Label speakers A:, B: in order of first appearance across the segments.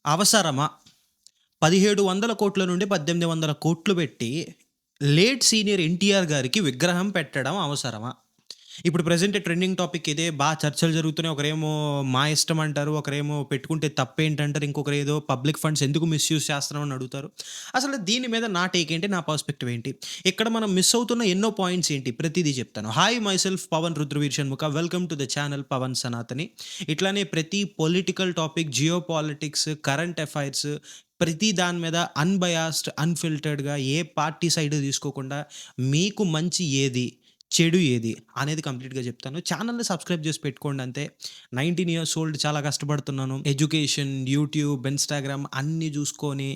A: అవసరమా? 1700,00,00,000 నుండి 1800,00,00,000 పెట్టి లేట్ సీనియర్ ఎన్టీఆర్ గారికి విగ్రహం పెట్టడం అవసరమా? ఇప్పుడు ప్రెజెంట్ ట్రెండింగ్ టాపిక్ ఇదే. చర్చలు జరుగుతున్నాయి. ఒకరేమో మా ఇష్టం అంటారు. ఒకరేమో పెట్టుకుంటే తప్పేంటంటారు. ఇంకొకరేదో పబ్లిక్ ఫండ్స్ ఎందుకు మిస్‌యూజ్ చేస్తున్నాం అని అడుగుతారు. అసలు దీని మీద నా టేక్ ఏంటి? నా పర్స్పెక్టివ్ ఏంటి? ఇక్కడ మనం మిస్ అవుతున్న ఎన్నో పాయింట్స్ ఏంటి? ప్రతీదీ చెప్తాను. Hi myself Pavan Rudraveer Shanmukha. Welcome to the channel Pavan Sanatani. ఇట్లానే ప్రతి political topic, geo politics, current affairs ప్రతి దాని మీద అన్‌బయాస్డ్, అన్‌ఫిల్టర్డ్‌గా ఏ పార్టీ సైడ్ తీసుకోకుండా మీకు మంచి ఏది? చెడు ఏది? అనేది కంప్లీట్‌గా చెప్తాను. ఛానెల్‌ని సబ్స్క్రైబ్ చేసి పెట్టుకోండి అంతే. 19 ఇయర్స్ ఓల్డ్, చాలా కష్టపడుతున్నాను. ఎడ్యుకేషన్, యూట్యూబ్, ఇన్‌స్టాగ్రామ్ అన్నీ చూసుకొని,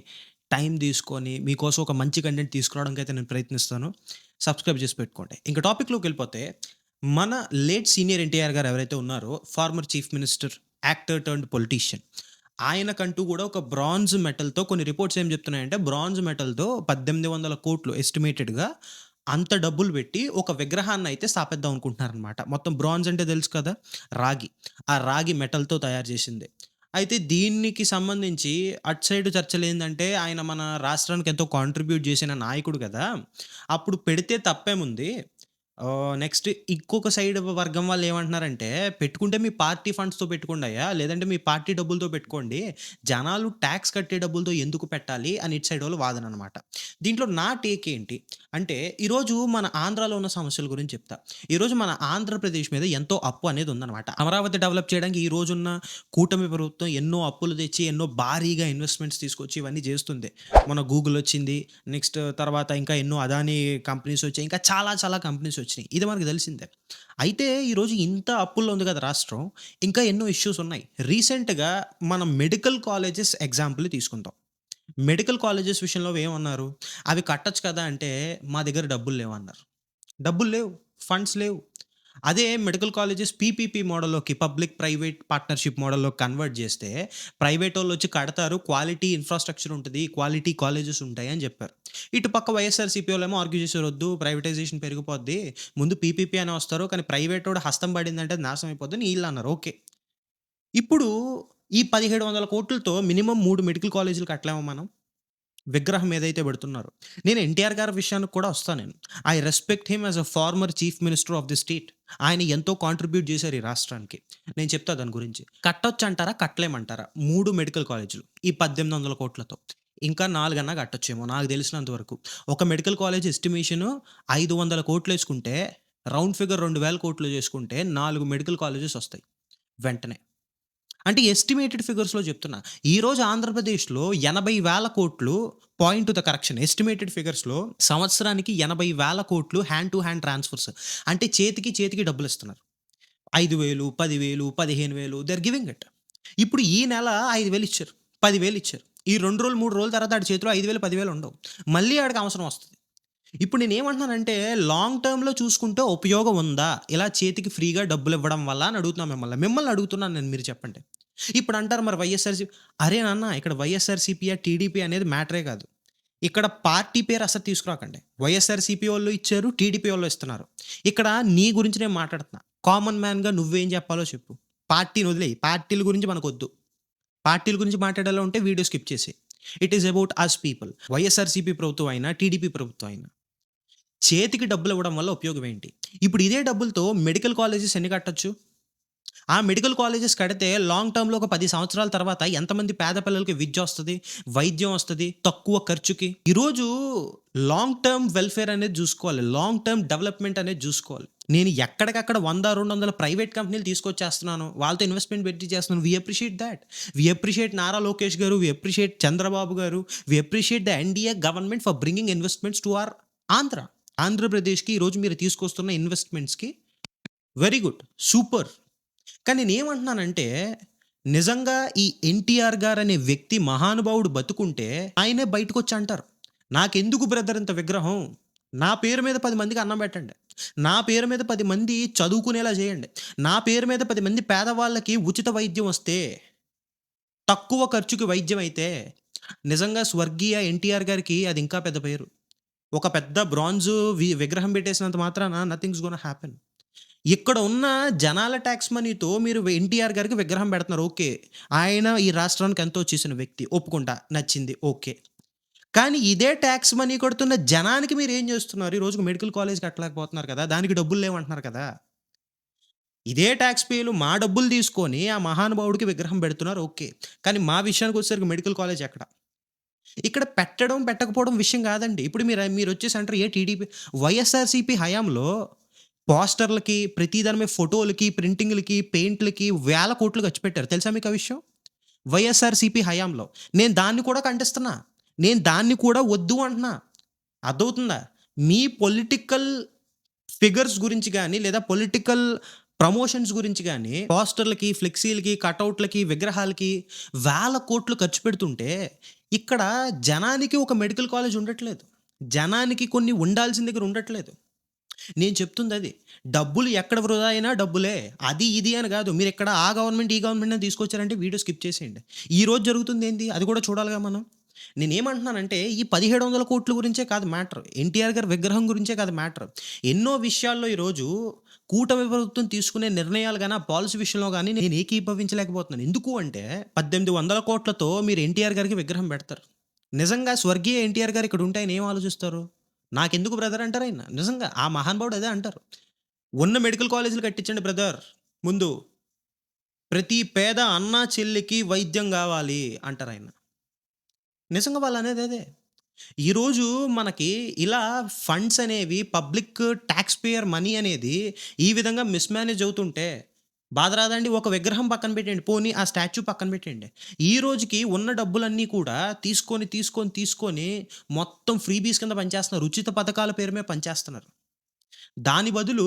A: టైం తీసుకొని మీకోసం ఒక మంచి కంటెంట్ తీసుకురావడానికైతే నేను ప్రయత్నిస్తాను. సబ్స్క్రైబ్ చేసి పెట్టుకోండి. ఇంక టాపిక్‌లోకెళ్ళిపోతే, మన లేట్ సీనియర్ ఎన్టీఆర్ గారు ఎవరైతే ఉన్నారో, former chief minister, actor turned politician. ఆయనకంటూ కూడా ఒక బ్రాంజ్ మెటల్‌తో కొన్ని రిపోర్ట్స్ ఏం చెప్తున్నాయంటే, బ్రాంజ్ మెటల్‌తో 1800,00,00,000 ఎస్టిమేటెడ్‌గా అంత డబ్బులు పెట్టి ఒక విగ్రహాన్నయితే స్థాపిద్దాం అనుకుంటున్నారనమాట. మొత్తం బ్రాంజ్ అంటే తెలుసు కదా! రాగి. ఆ రాగి మెటల్‌తో తయారు చేసిందే. అయితే దీనికి సంబంధించి అటు సైడ్ చర్చలేందంటే, ఆయన మన రాష్ట్రానికి ఎంతో కాంట్రిబ్యూట్ చేసిన నాయకుడు గదా! అప్పుడు పెడితే తప్పేముంది? నెక్స్ట్ ఇంకొక సైడ్ వర్గం వాళ్ళేమంటున్నారంటే, పెట్టుకుంటే మీ పార్టీ ఫండ్స్‌తో పెట్టుకోండయ్యా! లేదంటే మీ పార్టీ డబ్బులతో పెట్టుకోండి. జనాలు టాక్స్ కట్టే డబ్బులతో ఎందుకు పెట్టాలి? అని ఇటు సైడోళ్ళ వాదననమాట. దీంట్లో నా టేక్ ఏంటి? అంటే ఈరోజు మన ఆంధ్రాలో ఉన్న సమస్యల గురించి చెప్తా. ఈరోజు మన ఆంధ్రప్రదేశ్ మీద ఎంతో అప్పు అనేది ఉందనమాట. అమరావతి డెవలప్ చేయడానికి ఈ రోజున్న కూటమి ప్రభుత్వం ఎన్నో అప్పులు తెచ్చి, ఎన్నో భారీగా ఇన్వెస్ట్‌మెంట్స్ తీసుకొచ్చి ఇవన్నీ చేస్తుంది. మొన్న గూగుల్ వచ్చింది. నెక్స్ట్ తర్వాత ఇంకా ఎన్నో అదానీ కంపెనీస్ వచ్చాయి. ఇంకా చాలా చాలా కంపెనీస్ వచ్చినాయి. ఇది మనకు తెలిసిందే. అయితే ఈరోజు ఇంత అప్పుల్లో ఉంది కదా రాష్ట్రం. ఇంకా ఎన్నో ఇష్యూస్ ఉన్నాయి. రీసెంట్‌గా మనం మెడికల్ కాలేజెస్ ఎగ్జాంపుల్ తీసుకుందాం. మెడికల్ కాలేజెస్ విషయంలో ఏమన్నారు? అవి కట్టొచ్చు కదా! అంటే మా దగ్గర డబ్బులు లేవన్నారు. డబ్బులు లేవు. ఫండ్స్ లేవు. అదే మెడికల్ కాలేజెస్ పీపీపీ మోడల్‌లోకి, పబ్లిక్ ప్రైవేట్ పార్ట్నర్‌షిప్ మోడల్‌లోకి కన్వర్ట్ చేస్తే ప్రైవేటోళ్ళొచ్చి కడతారు. క్వాలిటీ ఇన్‌ఫ్రాస్ట్రక్చర్ ఉంటది. క్వాలిటీ కాలేజెస్ ఉంటాయి అని చెప్పారు. ఇటు పక్క వైఎస్ఆర్‌సీపీ ఓళ్ళేమో ఆర్గ్యూ చేసారు. వద్దు, ప్రైవేటైజేషన్ పెరిగిపోద్ది. ముందు పీపీపీ అనే వస్తారు. కానీ ప్రైవేటోడు హస్తం పడిందంటే అది నాశనం అయిపోద్దని ఈళ్ళన్నారు. ఓకే. ఇప్పుడు ఈ 1700,00,00,000తో మినిమమ్ 3 మెడికల్ కాలేజీలు కట్టలేమా మనం? విగ్రహం ఏదైతే పెడుతున్నారో. నేను ఎన్టీఆర్ గారి విషయానికి కూడా వస్తా నేను. I respect him as a former chief minister of the state. ఆయన ఎంతో కాంట్రిబ్యూట్ చేశారు ఈ రాష్ట్రానికి. నేను చెప్తా దాని గురించి. కట్టొచ్చంటారా? కట్టలేమంటారా? 3 మెడికల్ కాలేజీలు ఈ 1800,00,00,000తో. ఇంకా 4 అన్నా కట్టొచ్చేమో నాకు తెలిసినంత వరకు. ఒక మెడికల్ కాలేజ్ ఎస్టిమేషను 500,00,00,000 యేసుకుంటే, రౌండ్ ఫిగర్ 2,000,00,00,000 చేసుకుంటే 4 మెడికల్ కాలేజెస్ ఒస్తాయి వెంటనే. అంటే ఎస్టిమేటెడ్ ఫిగర్స్‌లో చెప్తున్నా. ఈరోజు ఆంధ్రప్రదేశ్‌లో 80,000,00,00,000 point to the correction estimated ఫిగర్స్‌లో సంవత్సరానికి 80,000,00,00,000 హ్యాండ్ టు హ్యాండ్ ట్రాన్స్‌ఫర్స్. అంటే చేతికి చేతికి డబ్బులిస్తున్నారు. 5,000, 10,000, 15,000 దే ఆర్ గివింగ్ ఇట్. ఇప్పుడు ఈ నెల 5,000 ఇచ్చారు. 10,000 ఇచ్చారు. ఈ 2 రోజులు, 3 రోజుల తర్వాత ఆడి చేతిలో 5,000, 10,000 ఉండవు. మళ్ళీ ఆడికి అవసరం వస్తది. ఇప్పుడు నేనేమంటున్నానంటే, లాంగ్ టర్మ్‌లో చూసుకుంటే ఉపయోగం ఉందా? ఇలా చేతికి ఫ్రీగా డబ్బులివ్వడం వల్ల అని అడుగుతున్నా మిమ్మల్ని. మిమ్మల్ని అడుగుతున్నాను నేను, మీరు చెప్పండి. ఇప్పుడంటారు మరి అరే నాన్న, ఇక్కడ వైఎస్ఆర్‌సీపీయా, టీడీపీ అనేది మ్యాటరే కాదు. ఇక్కడ పార్టీ పేరు అస్సలు తీసుకురాకండి. వైఎస్ఆర్‌సీపీ వోళ్ళు ఇచ్చారు, టీడీపీ వోళ్ళు ఇస్తున్నారు. ఇక్కడ నీ గురించి నేను మాట్లాడుతున్నా. కామన్ మ్యాన్‌గా నువ్వేం చెప్పాలో చెప్పు. పార్టీని వదిలేయి. పార్టీల గురించి మనకొద్దు. పార్టీల గురించి మాట్లాడేలా ఉంటే వీడియో స్కిప్ చేసేయి. It is about us people. YSRCP ప్రభుత్వం అయినా, టీడీపీ ప్రభుత్వం అయినా. చేతికి డబ్బులివ్వడం వల్ల ఉపయోగం ఏంటి? ఇప్పుడు ఇదే డబ్బులతో మెడికల్ కాలేజెస్ ఎన్ని కట్టొచ్చు? ఆ మెడికల్ కాలేజెస్ కడితే లాంగ్ టర్మ్‌లో ఒక 10 సంవత్సరాల తర్వాత ఎంతమంది పేద పిల్లలకి విద్యొస్తది, వైద్యం వస్తది, తక్కువ ఖర్చుకి. ఈరోజు లాంగ్ టర్మ్ వెల్‌ఫేర్ అనేది జూసుకోవాలి. లాంగ్ టర్మ్ డెవలప్‌మెంట్ అనేది జూసుకోవాలి. నేను ఎక్కడికక్కడ 100, 200 ప్రైవేట్ కంపెనీలు తీసుకొచ్చేస్తున్నాను. వాళ్ళతో ఇన్వెస్ట్‌మెంట్ పెట్టి చేస్తున్నాను. We appreciate that. We appreciate Nara Lokesh garu. We appreciate Chandrababu garu. We appreciate the NDA government for bringing investments to our Andhra. ఆంధ్రప్రదేశ్‌కి ఈరోజు మీరు తీసుకొస్తున్న ఇన్వెస్ట్‌మెంట్స్‌కి వెరీ గుడ్. సూపర్. కానీ నేనేమంటున్నానంటే, నిజంగా ఈ ఎన్టీఆర్ గారనే వ్యక్తి మహానుభావుడు బతుకుంటే ఆయనే బయటకొచ్చి అంటారు. నాకెందుకు బ్రదర్ ఇంత విగ్రహం? నా పేరు మీద 10 మందికి అన్నం పెట్టండి. నా పేరు మీద 10 మంది చదువుకునేలా చేయండి. నా పేరు మీద 10 మంది పేదవాళ్ళకి ఉచిత వైద్యం వస్తే, తక్కువ ఖర్చుకి వైద్యం అయితే, నిజంగా స్వర్గీయ ఎన్టీఆర్ గారికి అది ఇంకా పెద్ద పేరు. ఒక పెద్ద బ్రాంజు విగ్రహం పెట్టేసినంత మాత్రాన నథింగ్స్ గోనా హ్యాపెన్. ఇక్కడ ఉన్న జనాల టాక్స్ మనీతో మీరు ఎన్టీఆర్ గారికి విగ్రహం పెడుతున్నారు. ఓకే. ఆయన ఈ రాష్ట్రానికి ఎంతో చేసిన వ్యక్తి. ఒప్పుకుంటా. నచ్చింది. ఓకే. కానీ ఇదే టాక్స్ మనీ కొడుతున్న జనానికి మీరేం జేస్తున్నారు? ఈ రోజుకి మెడికల్ కాలేజ్ కట్టలేకపోతున్నారు కదా! దానికి డబ్బులు లేవంటున్నారు కదా! ఇదే టాక్స్ పేలు మా డబ్బులు తీసుకొని ఆ మహానుభావుడికి విగ్రహం పెడుతున్నారు. ఓకే. కానీ మా విషయానికొచ్చేసరికి మెడికల్ కాలేజ్ ఎక్కడ? ఇక్కడ పెట్టడం, పెట్టకపోవడం విషయం గాదండి. ఇప్పుడు మీరొచ్చేసి అంటారు ఏ టీడీపీ వైఎస్ఆర్‌సీపీ హయాంలో పోస్టర్‌లకి, ప్రతి దాని మీద ఫోటోలకి, ప్రింటింగ్‌లకి, పెయింట్‌లకి వేల కోట్లు ఖర్చు పెట్టారు. తెలుసా మీకా విషయం? వైఎస్ఆర్‌సీపీ హయాంలో. నేను దాన్ని కూడా ఖండిస్తున్నా. నేను దాన్ని కూడా వద్దు అంటున్నా. అర్థమవుతుందా? మీ పొలిటికల్ ఫిగర్స్ గురించి గాని, లేదా పొలిటికల్ ప్రమోషన్స్ గురించి గాని, పోస్టర్‌లకి, ఫ్లెక్సీలకి, కటౌట్‌లకి, విగ్రహాలకి వేల కోట్లు ఖర్చు పెడుతుంటే, ఇక్కడ జనానికి ఒక మెడికల్ కాలేజ్ ఉండట్లేదు. జనానికి కొన్ని ఉండాల్సిన దగ్గర ఉండట్లేదు. నేను చెప్తుందది. డబ్బులు ఎక్కడ వృధా అయినా డబ్బులే. అది, ఇది అని గాదు. మీరిక్కడ ఆ గవర్నమెంట్, ఈ గవర్నమెంట్ అని తీసుకొచ్చారంటే వీడియో స్కిప్ చేసేయండి. ఈరోజు జరుగుతుందేంది? అది కూడా చూడాలిగా మనం. నేనేమంటున్నానంటే, ఈ 1700,00,00,000 గురించే కాదు మ్యాటర్. ఎన్టీఆర్ గారి విగ్రహం గురించే కాదు మ్యాటర్. ఎన్నో విషయాల్లో ఈరోజు కూటమి ప్రభుత్వం తీసుకునే నిర్ణయాలు గాని, ఆ పాలిసీ విషయంలో గాని నేను ఏకీభవించలేకపోతున్నాను. ఎందుకు అంటే 1800,00,00,000తో మీరు ఎన్టీఆర్ గారికి విగ్రహం పెడతారు. నిజంగా స్వర్గీయ ఎన్టీఆర్ గారు ఇక్కడుంటే ఆయన ఏం ఆలోచిస్తారు? నాకెందుకు బ్రదర్ అంటారాయన. నిజంగా ఆ మహానుభావుడు అదే అంటారు. ఉన్న మెడికల్ కాలేజీలు కట్టించండి బ్రదర్ ముందు. ప్రతి పేద అన్నా, చెల్లికి వైద్యం గావాలి అంటారాయన. నిజంగా వాళ్ళనేది అదే. ఈరోజు మనకి ఇలా ఫండ్స్ అనేవి పబ్లిక్ టాక్స్ పేయర్ మనీ అనేది ఈ విధంగా మిస్‌మేనేజ్ అవుతుంటే బాధ రాదండి? ఒక విగ్రహం పక్కన పెట్టేయండి. పోనీ ఆ స్టాచ్యూ పక్కన పెట్టేయండి. ఈ రోజుకి ఉన్న డబ్బులన్నీ కూడా తీసుకొని మొత్తం ఫ్రీబీస్ కింద పంచేస్తున్నారు. ఉచిత పథకాల పేరు మీద పంచేస్తున్నారు. దాని బదులు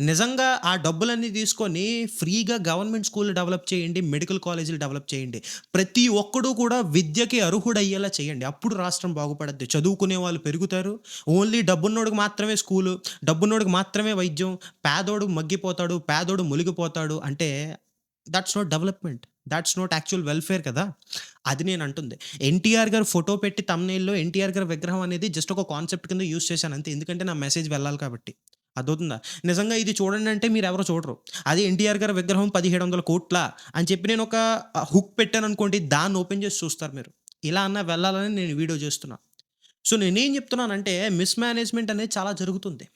A: నిజంగా ఆ డబ్బులన్నీ తీసుకొని ఫ్రీగా గవర్నమెంట్ స్కూల్‌లు డెవలప్ చేయండి. మెడికల్ కాలేజీలు డెవలప్ చేయండి. ప్రతి ఒక్కడు కూడా విద్యకి అర్హుడయ్యేలా చేయండి. అప్పుడు రాష్ట్రం బాగుపడద్ది. చదువుకునే వాళ్ళు పెరుగుతారు. ఓన్లీ డబ్బున్నోడికి మాత్రమే స్కూలు, డబ్బున్నోడికి మాత్రమే వైద్యం, పేదోడు మగ్గిపోతాడు, పేదోడు ములిగిపోతాడు అంటే that's not development. That's not actual welfare కదా! అది నేనంటుంది. ఎన్టీఆర్ గారి ఫోటో పెట్టి థంబ్‌నెయిల్‌లో ఎన్టీఆర్ గారి విగ్రహం అనేది జస్ట్ ఒక కాన్సెప్ట్ కింద యూజ్ చేశాను అంతే. ఎందుకంటే నా మెసేజ్ వెళ్ళాలి కాబట్టి. అర్థవుతుందా? నిజంగా ఇది చూడండి అంటే మీరెవరు చూడరు. అదే ఎన్టీఆర్ గారి విగ్రహం 1700,00,00,000 అని చెప్పి నేనొక హుక్ పెట్టాననుకోండి దాన్ని ఓపెన్ చేసి చూస్తారు మీరు. ఇలా అన్నా వెళ్ళాలని నేను వీడియో చేస్తున్నా. సో, నేనేం చెప్తున్నానంటే మిస్‌మేనేజ్‌మెంట్ అనేది చాలా జరుగుతుంది.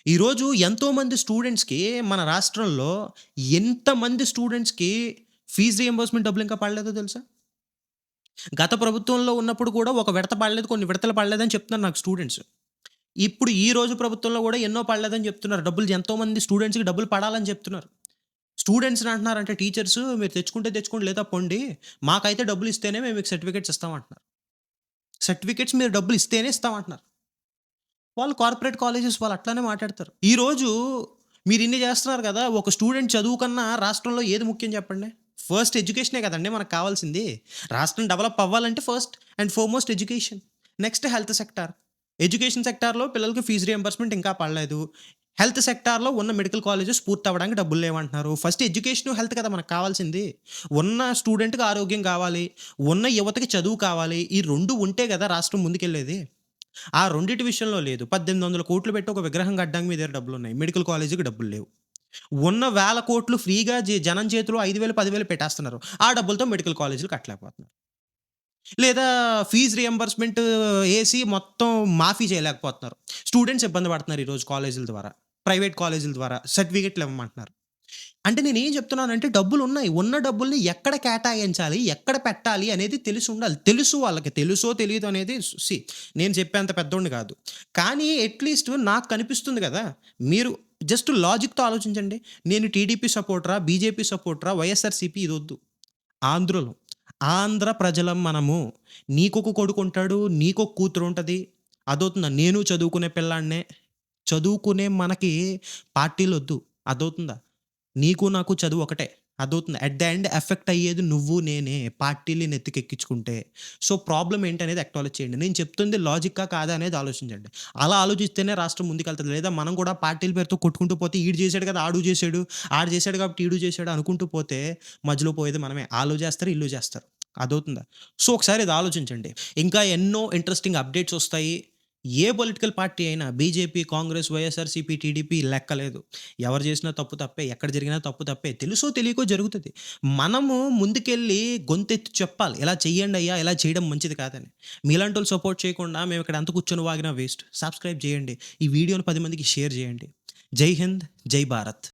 A: ఈరోజు ఎంతోమంది స్టూడెంట్స్‌కి మన రాష్ట్రంలో ఎంతమంది స్టూడెంట్స్‌కి ఫీజ్ రీయింబర్స్‌మెంట్ డబ్బులు ఇంకా పడలేదో తెలుసా? గత ప్రభుత్వంలో ఉన్నప్పుడు కూడా ఒక విడత పడలేదు, కొన్ని విడతలు పడలేదని చెప్తున్నారు నాకు స్టూడెంట్స్. ఇప్పుడు ఈ రోజు ప్రభుత్వంలో కూడా ఎన్నో పడలేదని చెప్తున్నారు. డబ్బులు ఎంతోమంది స్టూడెంట్స్‌కి డబ్బులు పడాలని చెప్తున్నారు. స్టూడెంట్స్‌ని అంటున్నారంటే టీచర్స్ మీరు తెచ్చుకుంటే తెచ్చుకోండి లేదా పొండి. మాకైతే డబ్బులు ఇస్తేనే మేము మీకు సర్టిఫికేట్స్ ఇస్తాం అంటున్నారు. సర్టిఫికేట్స్ మీరు డబ్బులు ఇస్తేనే ఇస్తాం అంటున్నారు. వాళ్ళు కార్పొరేట్ కాలేజెస్ వాళ్ళు అట్లానే మాట్లాడతారు. ఈరోజు మీరిన్ని చేస్తున్నారు కదా! ఒక స్టూడెంట్ చదువు కన్నా రాష్ట్రంలో ఏది ముఖ్యం చెప్పండి? ఫస్ట్ ఎడ్యుకేషనే కదండీ మనకు కావాల్సింది. రాష్ట్రం డెవలప్ అవ్వాలంటే first and foremost education. Next health sector. Education సెక్టార్‌లో పిల్లలకి ఫీజ్ రీయింబర్స్‌మెంట్ ఇంకా పడలేదు. హెల్త్ సెక్టార్‌లో ఉన్న మెడికల్ కాలేజెస్ పూర్తవ్వడానికి డబ్బులు లేవంటున్నారు. ఫస్ట్ ఎడ్యుకేషను, హెల్త్ కదా మనకు కావాల్సింది. ఉన్న స్టూడెంట్‌కి ఆరోగ్యం కావాలి. ఉన్న యువతకి చదువు కావాలి. ఈ 2 ఉంటే కదా రాష్ట్రం ముందుకెళ్ళేది. ఆ రెండిటి విషయంలో లేదు. 1800,00,00,000 పెట్టి ఒక విగ్రహం కట్టడానికి మీ దగ్గర డబ్బులున్నాయి. మెడికల్ కాలేజ్‌కి డబ్బులు లేవు. ఉన్న వేల కోట్లు ఫ్రీగా జనం చేతిలో 5,000, 10,000 పెట్టేస్తున్నారు. ఆ డబ్బులతో మెడికల్ కాలేజ్‌లు కట్టలేకపోతున్నారు. లేదా ఫీజ్ రీయింబర్స్‌మెంట్ ఏసి మొత్తం మాఫీ చేయలేకపోతున్నారు. స్టూడెంట్స్ ఇబ్బంది పడుతున్నారు ఈరోజు కాలేజీల ద్వారా. ప్రైవేట్ కాలేజీల ద్వారా సర్టిఫికేట్‌లు ఇవ్వమంటున్నారు. అంటే నేనేం చెప్తున్నానంటే డబ్బులున్నాయి. ఉన్న డబ్బుల్ని ఎక్కడ కేటాయించాలి, ఎక్కడ పెట్టాలి అనేది తెలిసుండాలి. తెలుసు వాళ్ళకి. తెలుసో తెలీదో అనేది నేను చెప్పేంత పెద్దోడిని కాదు. కానీ అట్‌లీస్ట్ నాకు కనిపిస్తుంది గదా! మీరు జస్ట్ లాజిక్‌తో ఆలోచించండి. నేను టీడీపీ సపోర్టరా, బీజేపీ సపోర్టరా, వైఎస్ఆర్‌సీపీ ఇదొద్దు. ఆంధ్రులం. ఆంధ్ర ప్రజలం మనము. నీకొక కొడుకుంటాడు, నీకొక కూతురుంటది. అర్థవుతుందా? నేను చదువుకునే పిల్లాడినే. చదువుకునే మనకి పార్టీలొద్దు. అర్థవుతుందా? నీకు నాకు చదువు ఒకటే. అర్థవుతుందా? ఎట్ ద ఎండ్ ఎఫెక్ట్ అయ్యేది నువ్వు, నేనే. పార్టీలని నెత్తికెక్కించుకుంటే. సో, ప్రాబ్లమ్ ఏంటనేది అక్నాలెడ్జ్ చేయండి. నేను చెప్తుంది లాజిక్కా కాదా అనేది ఆలోచించండి. అలా ఆలోచిస్తేనే రాష్ట్రం ముందుకెళ్తది. లేదా మనం కూడా పార్టీల పేరుతో కొట్టుకుంటూ పోతే ఈడు చేసాడు కదా! ఆడు చేసాడు. ఆడు చేసాడు కాబట్టి ఈడు చేసాడు అనుకుంటూ పోతే మధ్యలో పోయేది మనమే. ఆళ్ళు చేస్తారు, ఈళ్ళు చేస్తారు. అర్థవుతుందా? సో, ఒకసారి ఇది ఆలోచించండి. ఇంకా ఎన్నో ఇంట్రెస్టింగ్ అప్డేట్స్ ఒస్తాయి. ఏ పొలిటికల్ పార్టీ అయినా బీజేపీ, కాంగ్రెస్, వైఎస్ఆర్‌సీపీ, టీడీపీ లెక్కలేదు. ఎవరు చేసినా తప్పు తప్పే. ఎక్కడ జరిగినా తప్పు తప్పే. తెలుసో తెలియకో జరుగుతది. మనము ముందుకెళ్ళి గొంతెత్తి చెప్పాలి. ఇలా చెయ్యండయ్యా! ఇలా చేయడం మంచిది కాదని. మీలాంటోళ్ళు సపోర్ట్ చేయకుండా మేము ఇక్కడ ఎంత కూర్చొని వాగినా వేస్ట్. సబ్స్క్రైబ్ చేయండి. ఈ వీడియోని 10 మందికి షేర్ చేయండి. జై హింద్! జై భారత్!